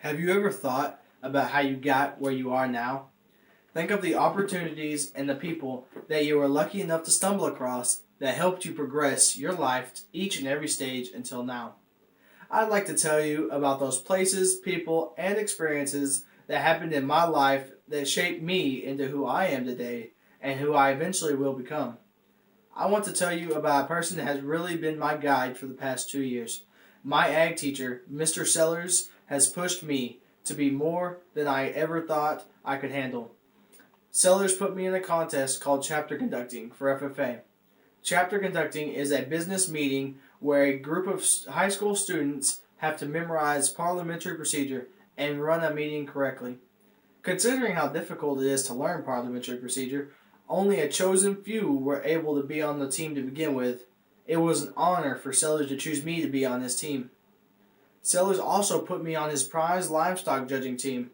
Have you ever thought about how you got where you are now? Think of the opportunities and the people that you were lucky enough to stumble across that helped you progress your life each and every stage until now. I'd like to tell you about those places, people, and experiences that happened in my life that shaped me into who I am today and who I eventually will become. I want to tell you about a person that has really been my guide for the past 2 years. My ag teacher, Mr. Sellers, has pushed me to be more than I ever thought I could handle. Sellers put me in a contest called Chapter Conducting for FFA. Chapter Conducting is a business meeting where a group of high school students have to memorize parliamentary procedure and run a meeting correctly. Considering how difficult it is to learn parliamentary procedure, only a chosen few were able to be on the team to begin with. It was an honor for Sellers to choose me to be on his team. Sellers also put me on his prize livestock judging team.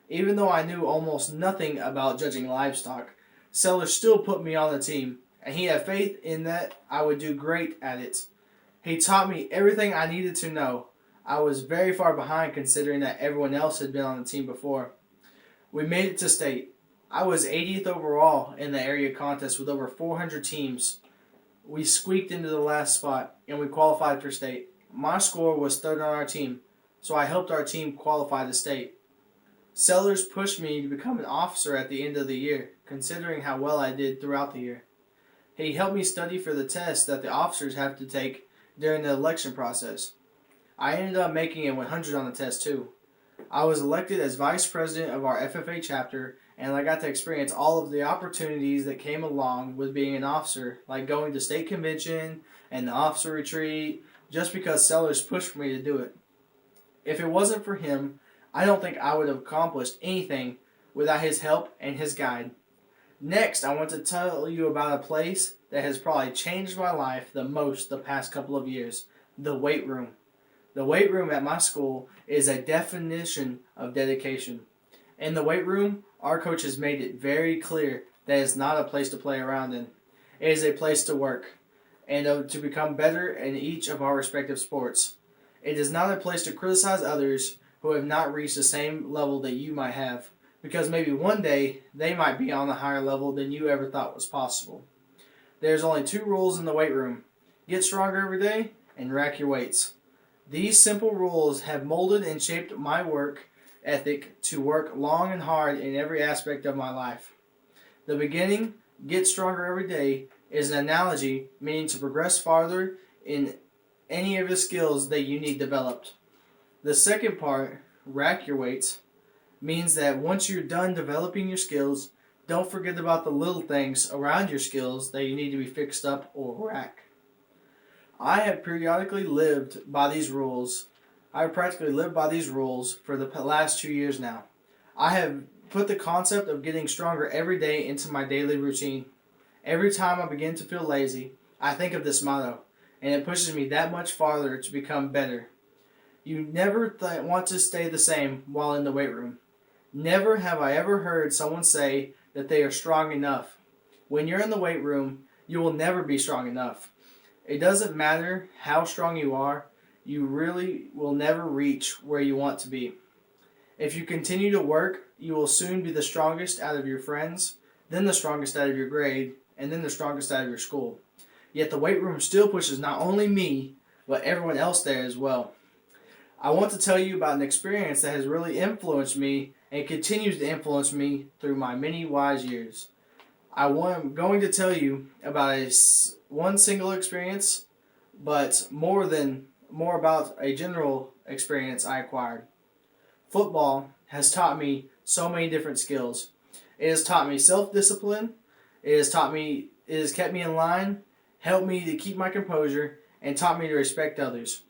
Even though I knew almost nothing about judging livestock, Sellers still put me on the team, and he had faith in that I would do great at it. He taught me everything I needed to know. I was very far behind considering that everyone else had been on the team before. We made it to state. I was 80th overall in the area contest with over 400 teams. We squeaked into the last spot and we qualified for state. My score was third on our team, so I helped our team qualify to state. Sellers pushed me to become an officer at the end of the year, considering how well I did throughout the year. He helped me study for the test that the officers have to take during the election process. I ended up making a 100 on the test too. I was elected as vice president of our FFA chapter, and I got to experience all of the opportunities that came along with being an officer, like going to state convention and the officer retreat, just because Sellers pushed for me to do it. If it wasn't for him, I don't think I would have accomplished anything without his help and his guide. Next, I want to tell you about a place that has probably changed my life the most the past couple of years: the weight room. The weight room at my school is a definition of dedication. In the weight room, our coach has made it very clear that it's not a place to play around in. It is a place to work and to become better in each of our respective sports. It is not a place to criticize others who have not reached the same level that you might have, because maybe one day they might be on a higher level than you ever thought was possible. There's only two rules in the weight room: get stronger every day and rack your weights. These simple rules have molded and shaped my work ethic to work long and hard in every aspect of my life. The beginning, get stronger every day, is an analogy meaning to progress farther in any of the skills that you need developed. The second part, rack your weights, means that once you're done developing your skills, don't forget about the little things around your skills that you need to be fixed up or rack. I have periodically lived by these rules. I have practically lived by these rules for the last 2 years now. I have put the concept of getting stronger every day into my daily routine. Every time I begin to feel lazy, I think of this motto, and it pushes me that much farther to become better. You never want to stay the same while in the weight room. Never have I ever heard someone say that they are strong enough. When you're in the weight room, you will never be strong enough. It doesn't matter how strong you are, you really will never reach where you want to be. If you continue to work, you will soon be the strongest out of your friends, then the strongest out of your grade, and then the strongest out of your school. Yet the weight room still pushes not only me, but everyone else there as well. I want to tell you about an experience that has really influenced me and continues to influence me through my many wise years. I'm going to tell you about one single experience, but more about a general experience I acquired. Football has taught me so many different skills. It has taught me self-discipline. It has kept me in line, helped me to keep my composure, and taught me to respect others.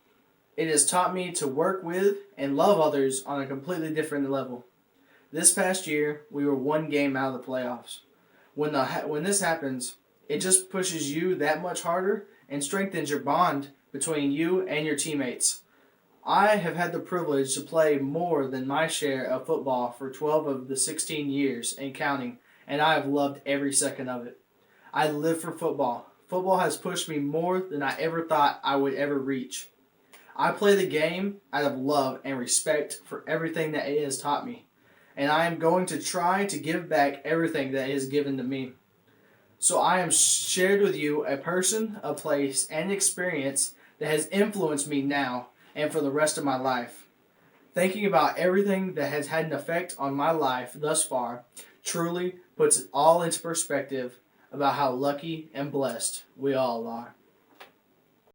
It has taught me to work with and love others on a completely different level. This past year, we were one game out of the playoffs. When this happens, it just pushes you that much harder and strengthens your bond between you and your teammates. I have had the privilege to play more than my share of football for 12 of the 16 years and counting, and I have loved every second of it. I live for football. Football has pushed me more than I ever thought I would ever reach. I play the game out of love and respect for everything that it has taught me, and I am going to try to give back everything that it has given to me. So I am shared with you a person, a place, and experience that has influenced me now and for the rest of my life. Thinking about everything that has had an effect on my life thus far truly puts it all into perspective about how lucky and blessed we all are.